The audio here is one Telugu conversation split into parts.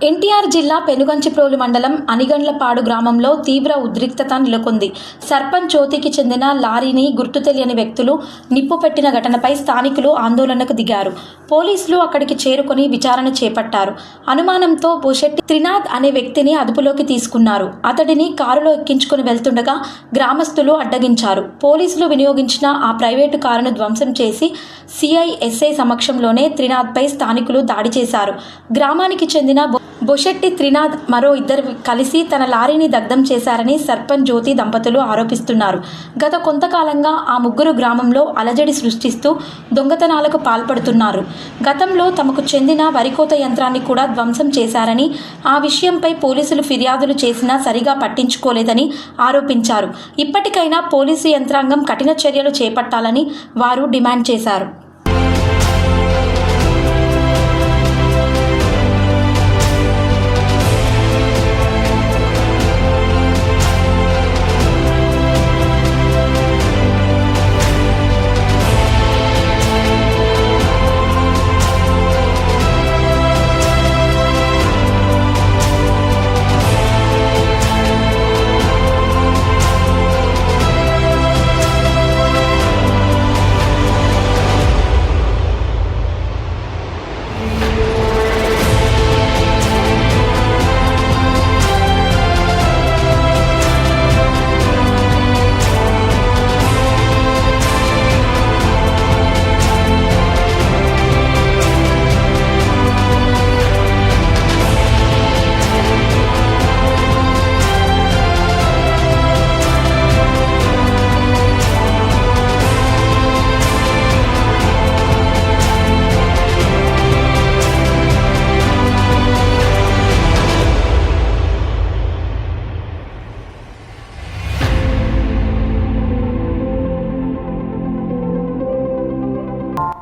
ఎన్టీఆర్ జిల్లా పెనుగంచిప్రోలు మండలం అనిగండ్లపాడు గ్రామంలో తీవ్ర ఉద్రిక్తత నెలకొంది. సర్పంచ్ జ్యోతికి చెందిన లారీని గుర్తు తెలియని వ్యక్తులు నిప్పు పెట్టిన ఘటనపై స్థానికులు ఆందోళనకు దిగారు. పోలీసులు అక్కడికి చేరుకొని విచారణ చేపట్టారు. అనుమానంతో బొషెట్టి త్రినాథ్ అనే వ్యక్తిని అదుపులోకి తీసుకున్నారు. అతడిని కారులో ఎక్కించుకుని వెళ్తుండగా గ్రామస్తులు అడ్డగించారు. పోలీసులు వినియోగించిన ఆ ప్రైవేటు కారును ధ్వంసం చేసి సిఐ ఎస్ఐ సమక్షంలోనే త్రినాథ్పై స్థానికులు దాడి చేశారు. గ్రామానికి చెందిన బొషెట్టి త్రినాథ్ మరో ఇద్దరు కలిసి తన లారీని దగ్ధం చేశారని సర్పంచ్ జ్యోతి దంపతులు ఆరోపిస్తున్నారు. గత కొంతకాలంగా ఆ ముగ్గురు గ్రామంలో అలజడి సృష్టిస్తూ దొంగతనాలకు పాల్పడుతున్నారు. గతంలో తమకు చెందిన వరికోత యంత్రాన్ని కూడా ధ్వంసం చేశారని, ఆ విషయంపై పోలీసులు ఫిర్యాదులు చేసినా సరిగా పట్టించుకోలేదని ఆరోపించారు. ఇప్పటికైనా పోలీసు యంత్రాంగం కఠిన చర్యలు చేపట్టాలని వారు డిమాండ్ చేశారు.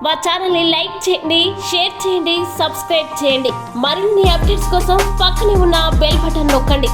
మా ఛానల్ని లైక్ చేయండి, షేర్ చేయండి, సబ్స్క్రైబ్ చేయండి. మరిన్ని అప్డేట్స్ కోసం పక్కనే ఉన్న బెల్ బటన్ నొక్కండి.